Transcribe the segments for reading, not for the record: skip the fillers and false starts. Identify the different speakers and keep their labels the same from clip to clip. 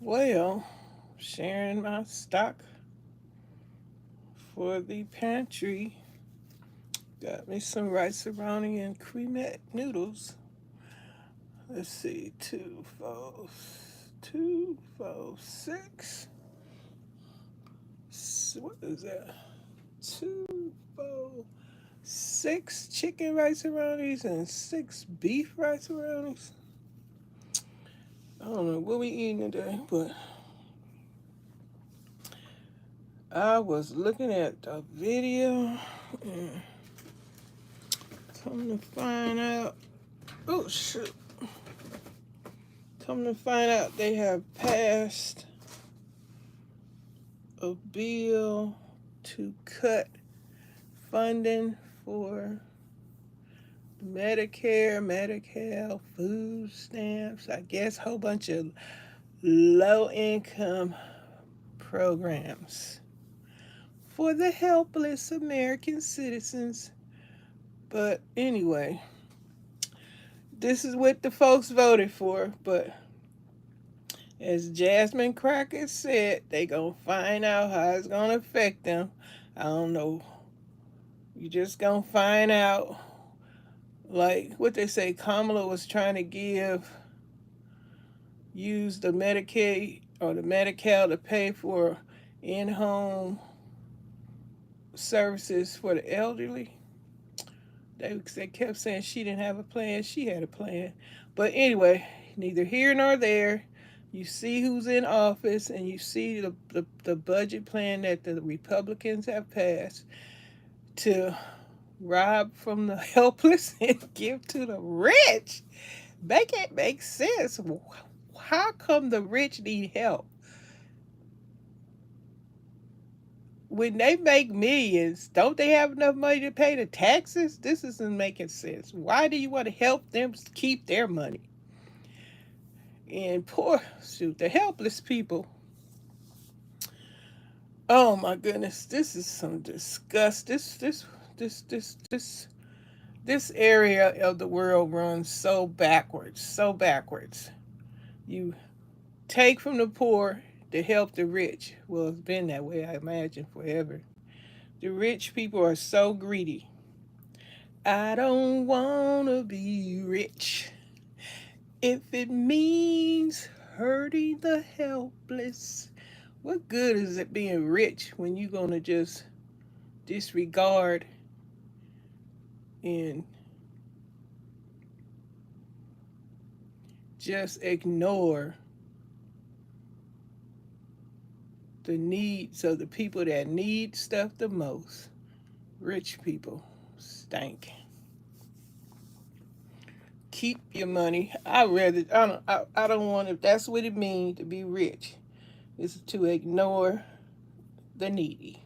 Speaker 1: Well, sharing my stock for the pantry. Got me some rice roni and cremette noodles. Let's see, two, four, six. What is that? Two, four, six chicken rice ronis and six beef rice ronis. I don't know what we eating today, but I was looking at the video and come to find out, oh shoot, come to find out they have passed a bill to cut funding for Medicare, Medi-Cal, food stamps, I guess a whole bunch of low income programs for the helpless American citizens. But anyway, this is what the folks voted for. But as Jasmine Crockett said, they gonna find out how it's gonna affect them. I don't know. You just gonna find out. Like what they say, Kamala was trying to use the Medicaid or the Medi-Cal to pay for in-home services for the elderly. They kept saying she didn't have a plan. She had a plan. But anyway, neither here nor there. You see who's in office and you see the budget plan that the Republicans have passed to rob from the helpless and give to the rich. Make it make sense. How come the rich need help? When they make millions, don't they have enough money to pay the taxes? This isn't making sense. Why do you want to help them keep their money? And the helpless people. Oh my goodness, this is some disgust. This area of the world runs so backwards, so backwards. You take from the poor to help the rich. Well, it's been that way, I imagine, forever. The rich people are so greedy. I don't want to be rich if it means hurting the helpless. What good is it being rich when you're going to just disregard and just ignore the needs of the people that need stuff the most? Rich people stink. Keep your money. I don't want, if that's what it means to be rich, is to ignore the needy.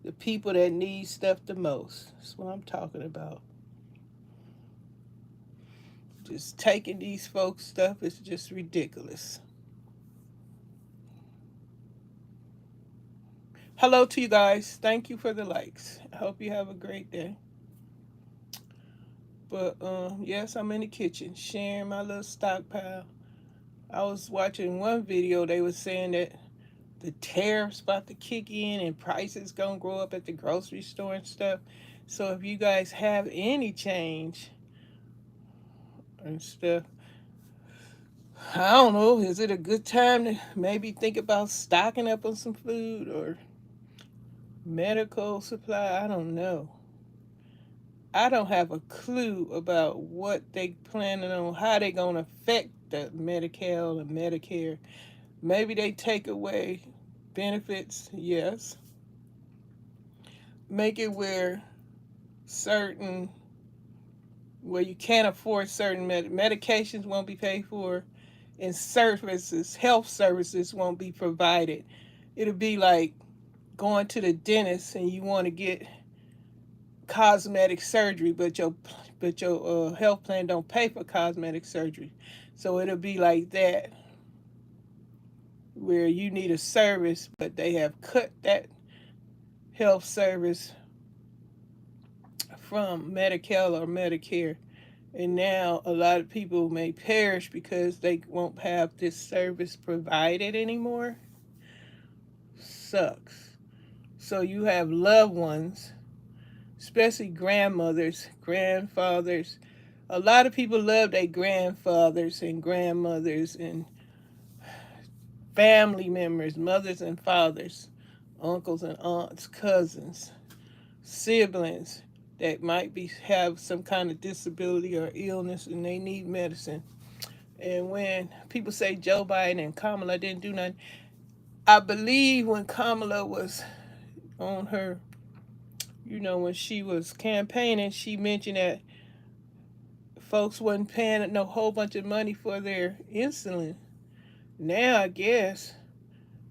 Speaker 1: The people that need stuff the most. That's what I'm talking about. Just taking these folks' stuff is just ridiculous. Hello to you guys. Thank you for the likes. I hope you have a great day. But yes, I'm in the kitchen sharing my little stockpile. I was watching one video. They were saying that the tariffs about to kick in and prices gonna grow up at the grocery store and stuff. So if you guys have any change and stuff, I don't know, is it a good time to maybe think about stocking up on some food or medical supply? I don't know. I don't have a clue about what they planning on, how they gonna affect the Medi-Cal and Medicare. Maybe they take away benefits, yes. Make it where you can't afford certain medications won't be paid for, and health services won't be provided. It'll be like going to the dentist and you want to get cosmetic surgery, but your health plan don't pay for cosmetic surgery. So it'll be like that, where you need a service, but they have cut that health service from Medi-Cal or Medicare, And now a lot of people may perish because they won't have this service provided anymore. Sucks. So you have loved ones, especially grandmothers, grandfathers. A lot of people love their grandfathers and grandmothers and family members, mothers and fathers, uncles and aunts, cousins, siblings that might be have some kind of disability or illness and they need medicine. And when people say Joe Biden and Kamala didn't do nothing, I believe when Kamala was on her, when she was campaigning, she mentioned that folks wasn't paying no whole bunch of money for their insulin. Now I guess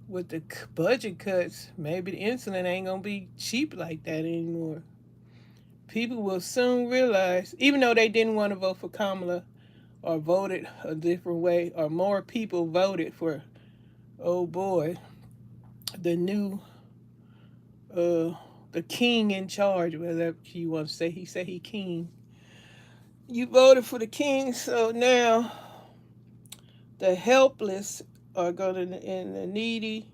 Speaker 1: with the budget cuts, maybe the insulin ain't gonna be cheap like that anymore. People will soon realize, even though they didn't want to vote for Kamala or voted a different way, or more people voted for, oh boy, the new, the king in charge, whatever you want to say. He said he king. You voted for the king, so now the helpless are going to, and the needy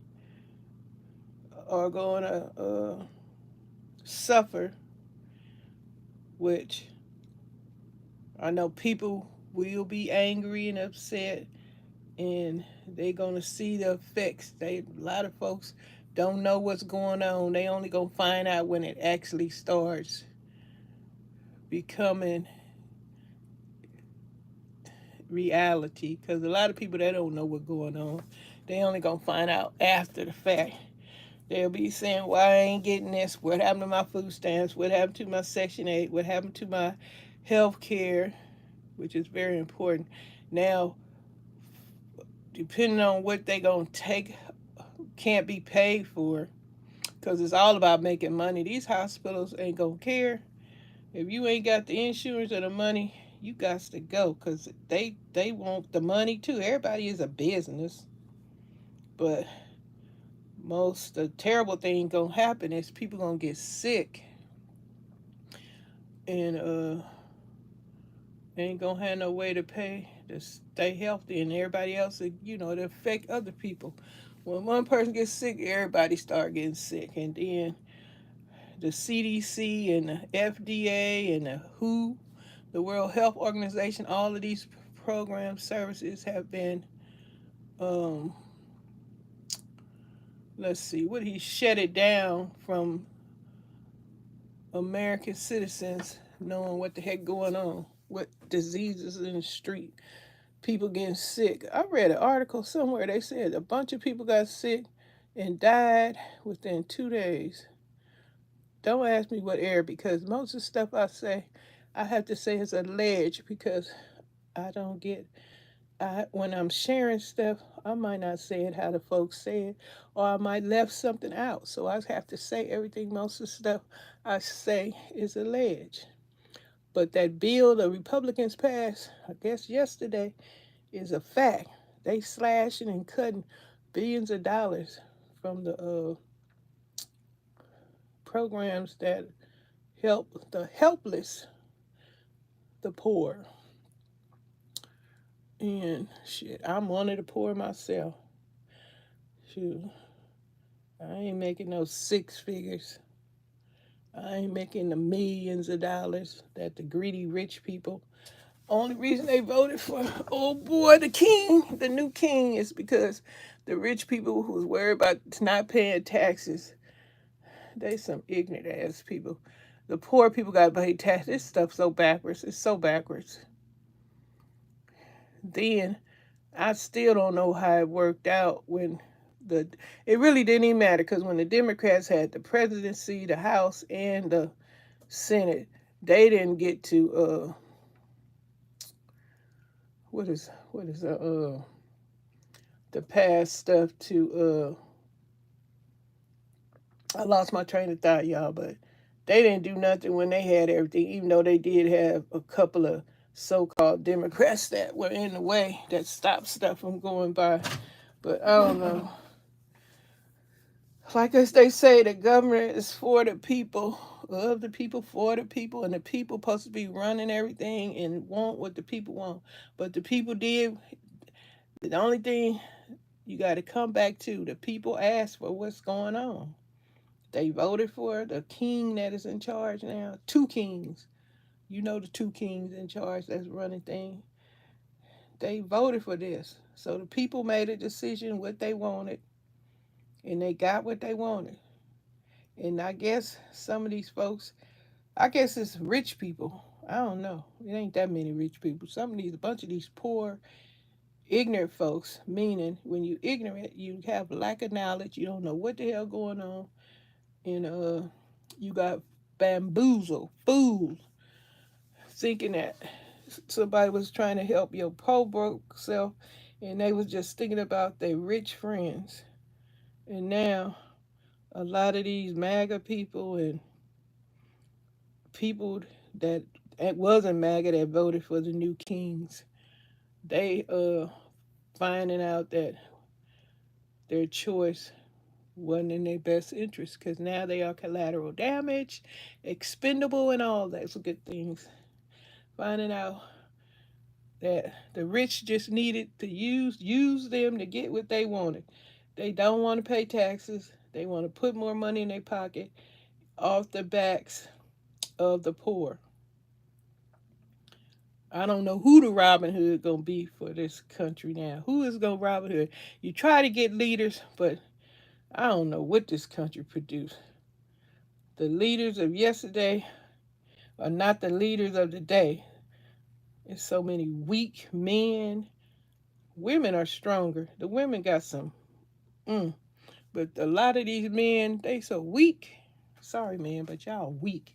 Speaker 1: are going to suffer, which I know people will be angry and upset, and they're going to see the effects. A lot of folks don't know what's going on. They only going to find out when it actually starts becoming reality, because a lot of people, they don't know what's going on. They only going to find out after the fact. They'll be saying, why I ain't getting this? What happened to my food stamps? What happened to my Section 8? What happened to my health care, which is very important. Now, depending on what they going to take, can't be paid for, because it's all about making money. These hospitals ain't going to care. If you ain't got the insurance or the money, you got to go, because they want the money too. Everybody is a business. But the terrible thing gonna happen is people gonna get sick and ain't gonna have no way to pay to stay healthy, and everybody else, it affect other people. When one person gets sick, everybody start getting sick, and then the CDC and the FDA and the WHO, the World Health Organization, all of these programs, services have been let's see, what he shut it down from American citizens knowing what the heck going on, what diseases in the street, people getting sick. I read an article somewhere, they said a bunch of people got sick and died within 2 days. Don't ask me what area, because most of the stuff I say, I have to say is alleged, because I don't get, when I'm sharing stuff, I might not say it how the folks say it, or I might left something out. So I have to say everything. Most of the stuff I say is alleged. But that bill the Republicans passed, I guess yesterday, is a fact. They slashing and cutting billions of dollars from the programs that help the helpless, the poor. And shit, I'm one of the poor myself. Shoot, I ain't making no 6 figures. I ain't making the millions of dollars that the greedy rich people. Only reason they voted for, oh boy, the king, the new king, is because the rich people who was worried about not paying taxes, they some ignorant ass people. The poor people got to pay taxes. This stuff's so backwards. It's so backwards. Then I still don't know how it worked out when it really didn't even matter, because when the Democrats had the presidency, the House, and the Senate, they didn't get to the pass stuff to I lost my train of thought, y'all, but they didn't do nothing when they had everything, even though they did have a couple of so-called Democrats that were in the way that stopped stuff from going by. But I don't know. Like as they say, the government is for the people, of the people, for the people, and the people supposed to be running everything and want what the people want. But the people did, the only thing you got to come back to, the people asked for what's going on. They voted for the king that is in charge now. Two kings. You know the two kings in charge that's running things. They voted for this. So the people made a decision what they wanted, and they got what they wanted. And I guess some of these folks, I guess it's rich people. I don't know. It ain't that many rich people. Some of these, a bunch of these poor, ignorant folks, meaning when you ignorant, you have lack of knowledge, you don't know what the hell going on, and you got bamboozled, fooled, thinking that somebody was trying to help your poor broke self, and they was just thinking about their rich friends. And now a lot of these MAGA people and people that it wasn't MAGA that voted for the new kings, they finding out that their choice wasn't in their best interest because now they are collateral damage, expendable, and all those good things. Finding out that the rich just needed to use them to get what they wanted. They don't want to pay taxes. They want to put more money in their pocket off the backs of the poor. I don't know who the Robin Hood gonna be for this country now. Who is gonna Robin Hood? You try to get leaders, but I don't know what this country produced. The leaders of yesterday are not the leaders of the day. There's so many weak men. Women are stronger. The women got some, but a lot of these men, they so weak. Sorry, man, but y'all weak.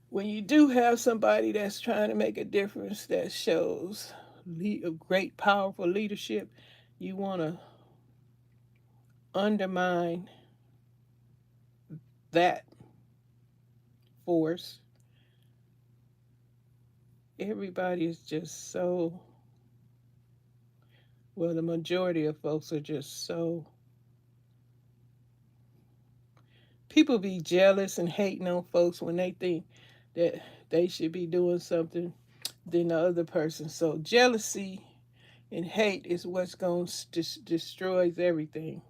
Speaker 1: When you do have somebody that's trying to make a difference that shows a great, powerful leadership, you want to undermine that force. Everybody is just so, well, the majority of folks are just so, people be jealous and hating on folks when they think that they should be doing something than the other person. So jealousy and hate is what's going to destroys everything.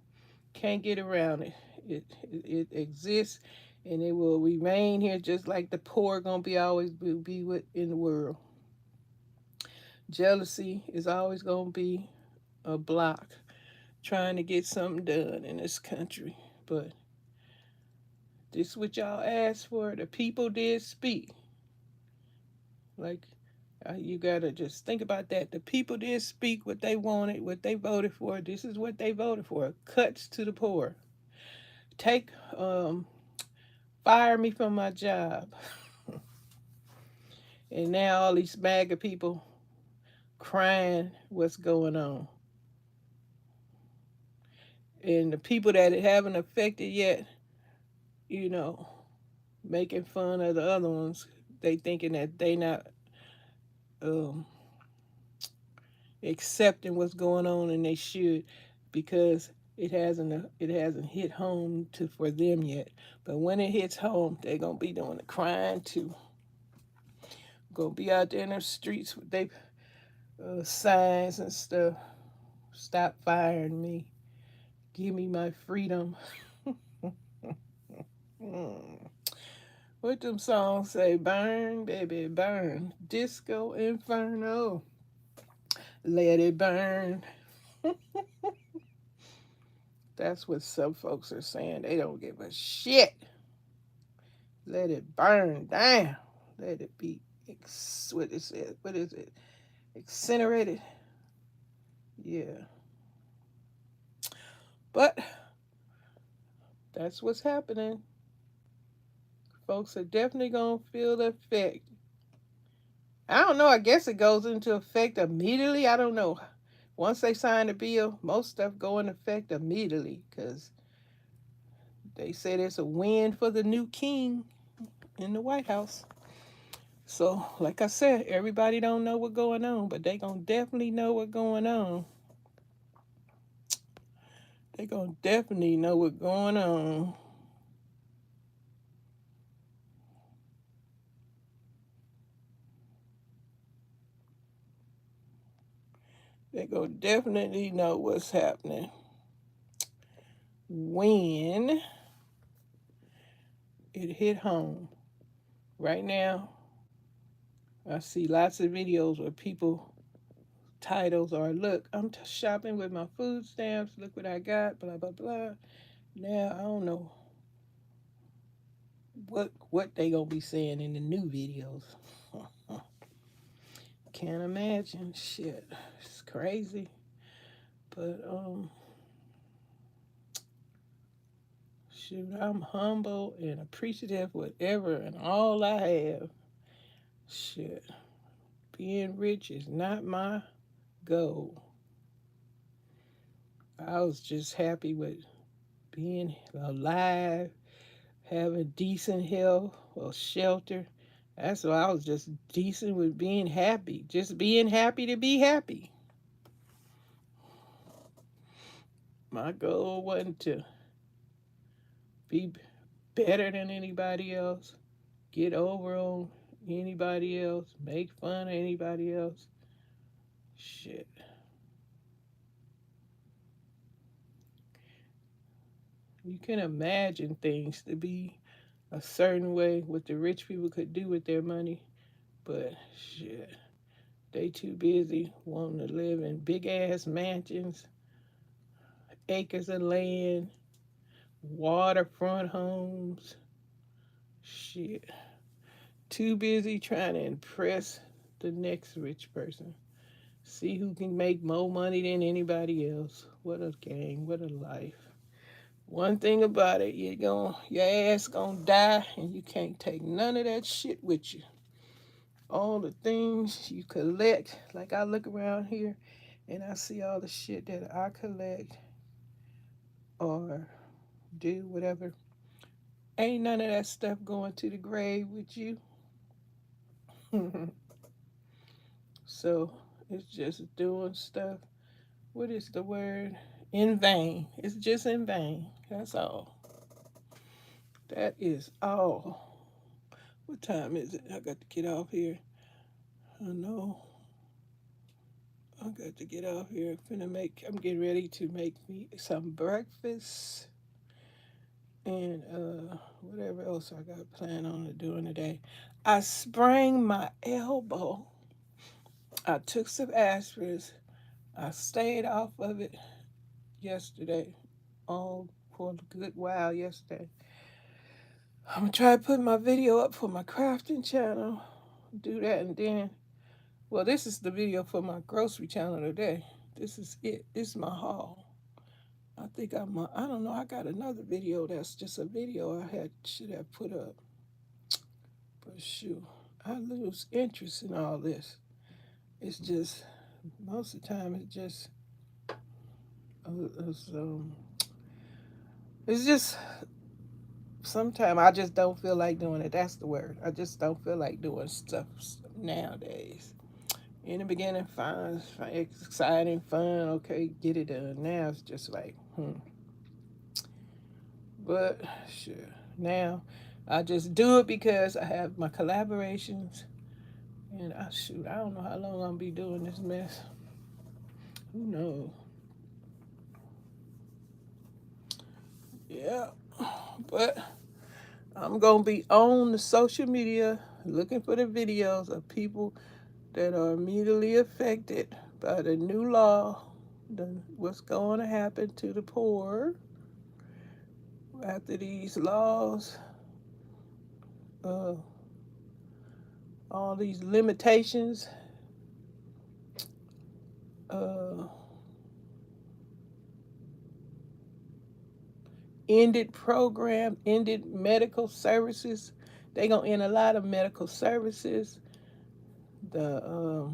Speaker 1: Can't get around it. It exists and it will remain here just like the poor gonna be always be with in the world. Jealousy is always gonna be a block trying to get something done in this country. But this is what y'all asked for. The people did speak. Like you gotta just think about that. The people did speak what they wanted, what they voted for. This is what they voted for. Cuts to the poor. Take fire me from my job. And now all these MAGA people crying what's going on. And the people that it haven't affected yet, you know, making fun of the other ones. They thinking that they not um, accepting what's going on, and they should, because it hasn't hit home to for them yet. But when it hits home, they're gonna be doing the crying too. Gonna be out there in the streets with their signs and stuff. Stop firing me. Give me my freedom. What them songs say? Burn, baby, burn. Disco Inferno. Let it burn. That's what some folks are saying. They don't give a shit. Let it burn down. Let it be, what is it? What is it? Incinerated? Yeah. But that's what's happening. Folks are definitely going to feel the effect. I don't know. I guess it goes into effect immediately. I don't know. Once they sign the bill, most stuff go into effect immediately because they said it's a win for the new king in the White House. So, like I said, everybody don't know what's going on, but they gonna definitely know what's going on. They gonna definitely know what's going on. They gonna definitely know what's happening when it hit home. Right now, I see lots of videos where people titles are, look, I'm shopping with my food stamps, look what I got, blah blah blah. Now I don't know what they gonna be saying in the new videos. Can't imagine. Shit, it's crazy. But shoot, I'm humble and appreciative whatever and all I have. Shit, being rich is not my goal. I was just happy with being alive, having decent health or shelter. That's why I was just decent with being happy. Just being happy to be happy. My goal wasn't to be better than anybody else, get over on anybody else, make fun of anybody else. Shit. You can imagine things to be a certain way what the rich people could do with their money, but shit, they too busy wanting to live in big ass mansions, acres of land, waterfront homes. Shit. Too busy trying to impress the next rich person. See who can make more money than anybody else. What a game, what a life. One thing about it, your ass gonna die and you can't take none of that shit with you. All the things you collect, like I look around here and I see all the shit that I collect or do, whatever. Ain't none of that stuff going to the grave with you. So it's just doing stuff. What is the word? In vain. It's just in vain. That's all. That is all. What time is it? I got to get off here. I know. I got to get off here. I'm getting ready to make me some breakfast and whatever else I got planned on doing today. I sprained my elbow. I took some aspirins. I stayed off of it yesterday, all for a good while yesterday. I'm gonna try to put my video up for my crafting channel. Do that and then, well, this is the video for my grocery channel today. This is it. This is my haul. I don't know, I got another video that's just a video should have put up. But shoot, I lose interest in all this. It's just, most of the time, it's just, sometimes I just don't feel like doing it. That's the word. I just don't feel like doing stuff nowadays. In the beginning, fine, exciting, fun, okay, get it done. Now it's just like, But, sure, now I just do it because I have my collaborations. And I don't know how long I'm going to be doing this mess. Who knows? Yeah, but I'm going to be on the social media looking for the videos of people that are immediately affected by the new law, what's going to happen to the poor after these laws, all these limitations, ended program, ended medical services. They gonna end a lot of medical services. The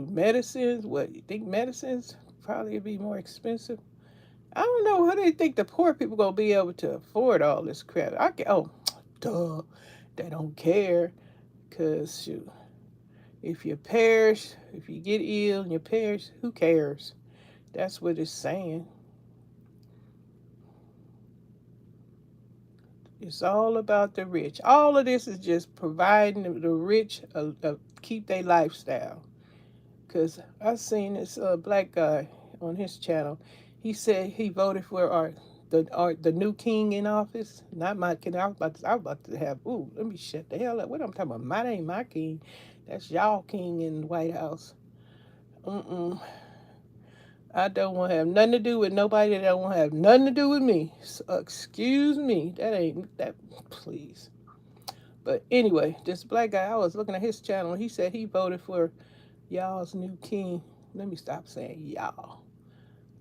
Speaker 1: medicines. What you think? Medicines probably be more expensive. I don't know how they think the poor people gonna be able to afford all this crap. Duh, they don't care, cause if you perish, if you get ill and you perish, who cares? That's what it's saying. It's all about the rich. All of this is just providing the rich keep their lifestyle. Because I seen this black guy on his channel. He said he voted for the new king in office. Not my king. I was about to have, ooh, let me shut the hell up. What I'm talking about? Mine ain't my king. That's y'all king in the White House. Mm-mm. I don't want to have nothing to do with nobody that don't want to have nothing to do with me. So, excuse me. That ain't that. Please. But anyway, this black guy, I was looking at his channel. He said he voted for y'all's new king. Let me stop saying y'all.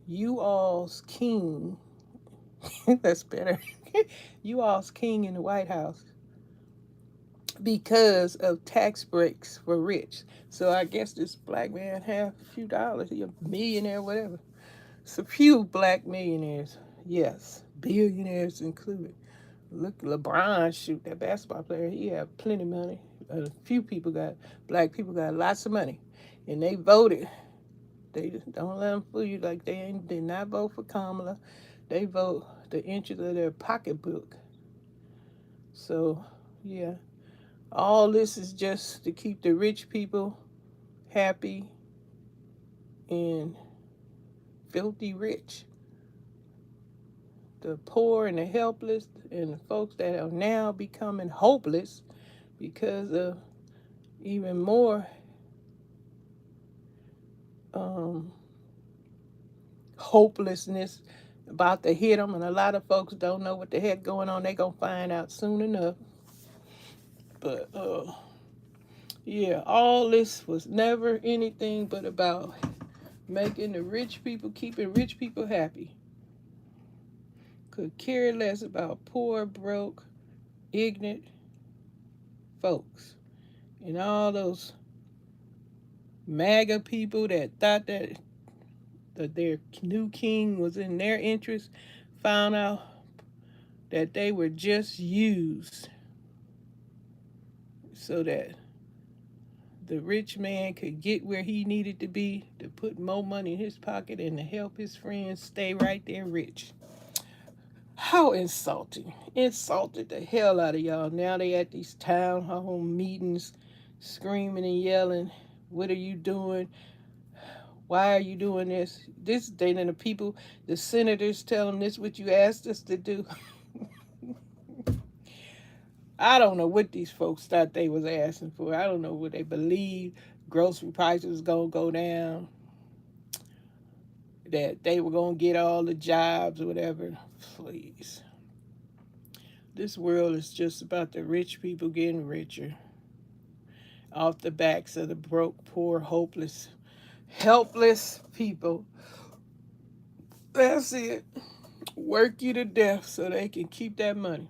Speaker 1: You all's king. That's better. You all's king in the White House because of tax breaks for rich. So I guess this black man have a few dollars. He a millionaire, whatever. It's a few black millionaires. Yes, billionaires included. Look, LeBron, shoot, that basketball player, he have plenty of money. A few people black people got lots of money. And they voted. They don't let them fool you like they did not vote for Kamala. They vote the interest of their pocketbook. So, yeah, all this is just to keep the rich people happy and filthy rich. The poor and the helpless and the folks that are now becoming hopeless because of even more hopelessness about to hit them, and a lot of folks don't know what the heck going on. They gonna find out soon enough. But yeah, all this was never anything but about making the rich people, keeping rich people happy. Could care less about poor, broke, ignorant folks. And all those MAGA people that thought that their new king was in their interest found out that they were just used so that the rich man could get where he needed to be to put more money in his pocket and to help his friends stay right there rich. How insulting. Insulted the hell out of y'all. Now they at these town hall meetings screaming and yelling, what are you doing? Why are you doing this? This day, and the people, the senators tell them this what you asked us to do. I don't know what these folks thought they was asking for. I don't know what they believed. Grocery prices was going to go down. That they were going to get all the jobs or whatever. Please. This world is just about the rich people getting richer. Off the backs of the broke, poor, hopeless, helpless people. That's it. Work you to death so they can keep that money.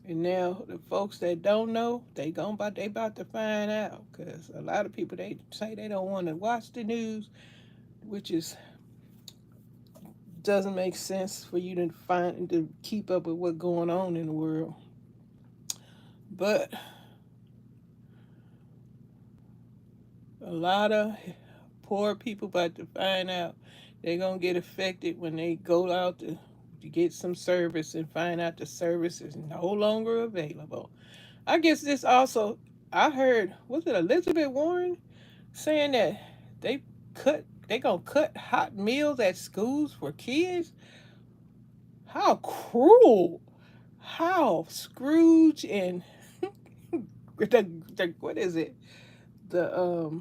Speaker 1: And now the folks that don't know, they about to find out, because a lot of people, they say they don't want to watch the news, which doesn't make sense for you to keep up with what's going on in the world. But a lot of poor people about to find out they're going to get affected when they go out to get some service and find out the service is no longer available. I guess this also, I heard, was it Elizabeth Warren saying that they gonna cut hot meals at schools for kids? How cruel! How Scrooge and what is it? The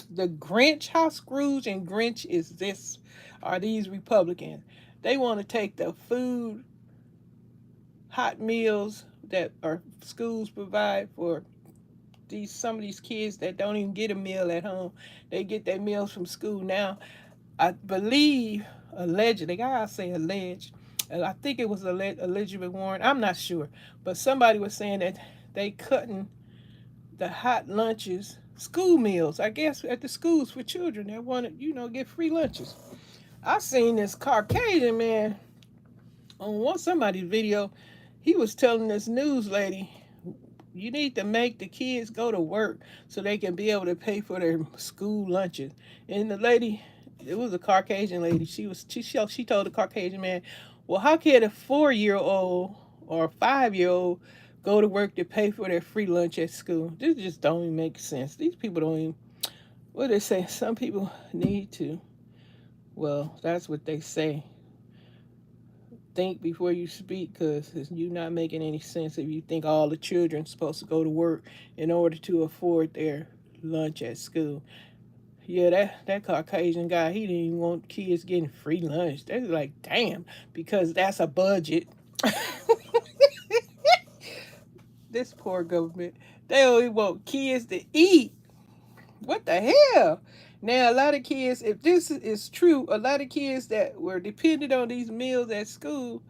Speaker 1: the Grinch, how Scrooge and Grinch is this, are these Republicans. They want to take the food, hot meals that our schools provide for some of these kids that don't even get a meal at home. They get their meals from school now. I believe, allegedly, I gotta say alleged, I think it was Elizabeth Warren, I'm not sure, but somebody was saying that they cutting the hot lunches, school meals, I guess, at the schools for children that want to, get free lunches. I seen this Caucasian man on somebody's video. He was telling this news lady, you need to make the kids go to work so they can be able to pay for their school lunches. And the lady It was a Caucasian lady. She told the Caucasian man, "Well, how can a 4-year-old or a 5-year-old go to work to pay for their free lunch at school? This just don't even make sense. These people don't even. What they say? Some people need to. Well, that's what they say. Think before you speak, because you're not making any sense if you think all the children supposed to go to work in order to afford their lunch at school." Yeah, that Caucasian guy, he didn't even want kids getting free lunch. They was like, damn, because that's a budget. This poor government, they only want kids to eat. What the hell? Now, a lot of kids, if this is true, a lot of kids that were dependent on these meals at school,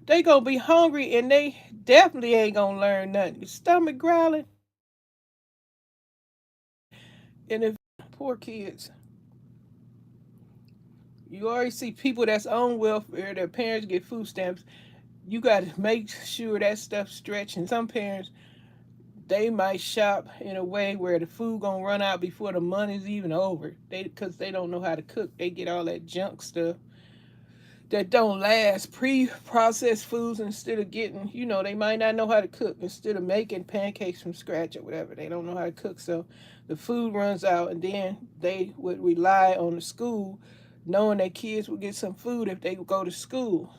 Speaker 1: they gonna be hungry and they definitely ain't gonna learn nothing. Stomach growling, and if poor kids, you already see people that's on welfare, their parents get food stamps. You got to make sure that stuff stretch. And some parents, they might shop in a way where the food gonna run out before the money's even over. Because they don't know how to cook. They get all that junk stuff that don't last, pre-processed foods, instead of getting, they might not know how to cook. Instead of making pancakes from scratch or whatever, they don't know how to cook. So the food runs out, and then they would rely on the school, knowing that kids would get some food if they go to school.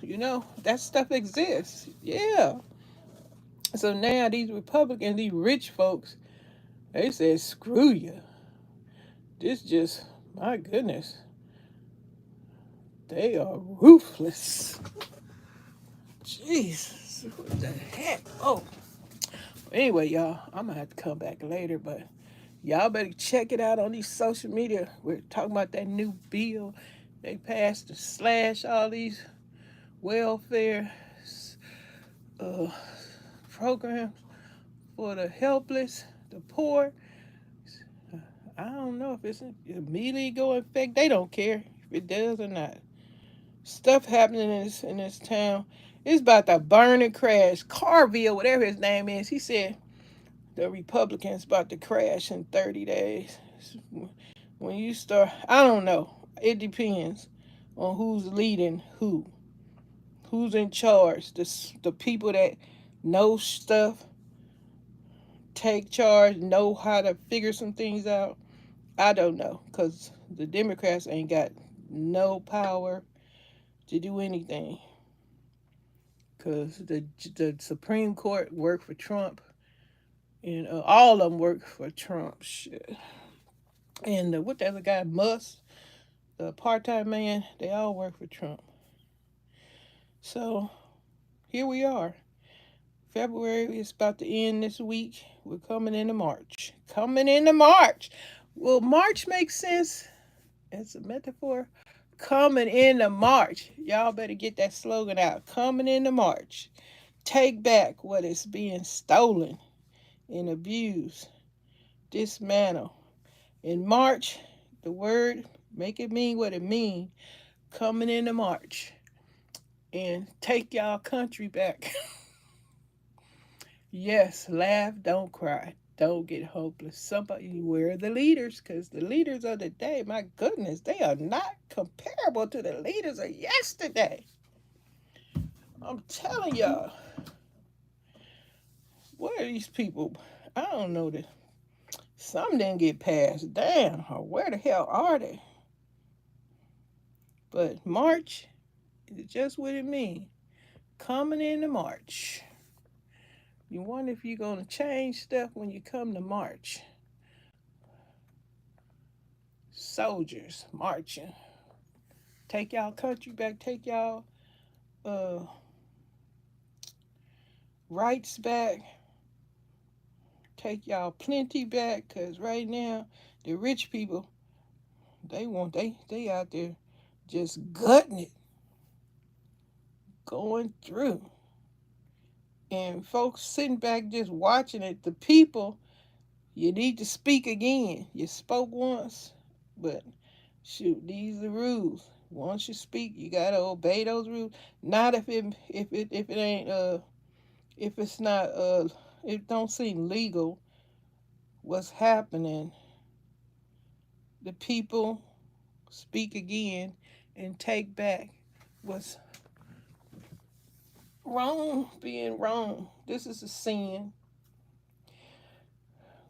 Speaker 1: That stuff exists. Yeah. So now these Republicans, these rich folks, they said, screw you. This just, my goodness, they are ruthless. Jesus, what the heck? Oh, anyway, y'all, I'm gonna have to come back later, but y'all better check it out on these social media. We're talking about that new bill they passed to slash all these welfare uh, programs for the helpless, the poor. I don't know if it's immediately go in effect. They don't care if it does or not. Stuff happening in this town. It's about to burn and crash. Carville, whatever his name is, he said the Republicans about to crash in 30 days. When you start, I don't know. It depends on who's leading who's in charge. The people that know stuff, take charge, know how to figure some things out. I don't know, because the Democrats ain't got no power to do anything. Because the Supreme Court worked for Trump, and all of them work for Trump. Shit. And what the other guy, Musk, the apartheid man, they all work for Trump. So here we are. February is about to end this week. We're coming into March. Coming into March. Will March make sense as a metaphor? Coming into March. Y'all better get that slogan out. Coming into March. Take back what is being stolen and abused. Dismantle. In March, the word, make it mean what it means. Coming into March. And take y'all country back. Yes, laugh, don't cry. Don't get hopeless. Somebody, where are the leaders? Because the leaders of the day, my goodness, they are not comparable to the leaders of yesterday. I'm telling y'all. What are these people? I don't know. Some didn't get passed. Damn, or where the hell are they? But March is just what it means. Coming into March. You wonder if you're going to change stuff when you come to March. Soldiers marching. Take y'all country back. Take y'all uh, rights back. Take y'all plenty back. Because right now, the rich people, they out there just gutting it. Going through. And folks sitting back just watching it. The people, you need to speak again. You spoke once, but shoot, these are the rules. Once you speak, you gotta obey those rules. Not if it ain't if it's not it don't seem legal what's happening. The people speak again and take back what's wrong being wrong. This is a sin.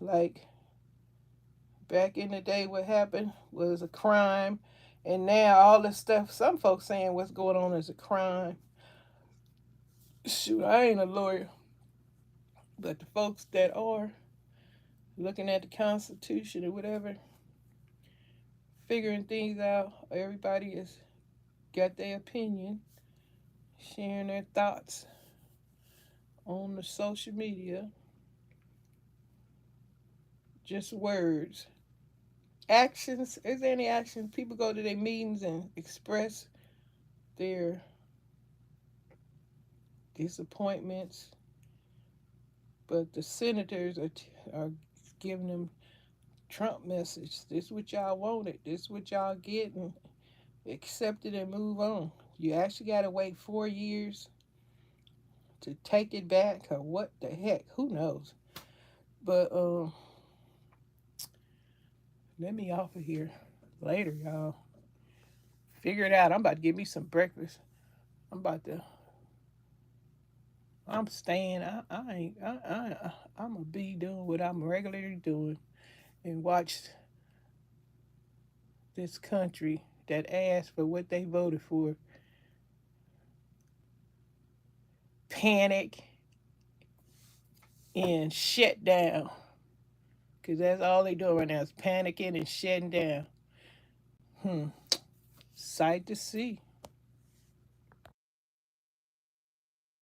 Speaker 1: Like back in the day, what happened was a crime. And now all this stuff, some folks saying what's going on is a crime. Shoot, I ain't a lawyer. But the folks that are looking at the Constitution or whatever, figuring things out, everybody has got their opinion, sharing their thoughts on the social media. Just words. Actions. Is there any action? People go to their meetings and express their disappointments, but the senators are giving them Trump message. This is what y'all wanted. This is what y'all get, and accept it and move on. You actually got to wait 4 years to take it back, or what the heck? Who knows? But let me off of here later, y'all. Figure it out. I'm about to get me some breakfast. I'm about to. I'm staying. I ain't. I'm gonna be doing what I'm regularly doing, and watch this country that asked for what they voted for panic and shut down. Because that's all they doing right now is panicking and shutting down. Sight to see.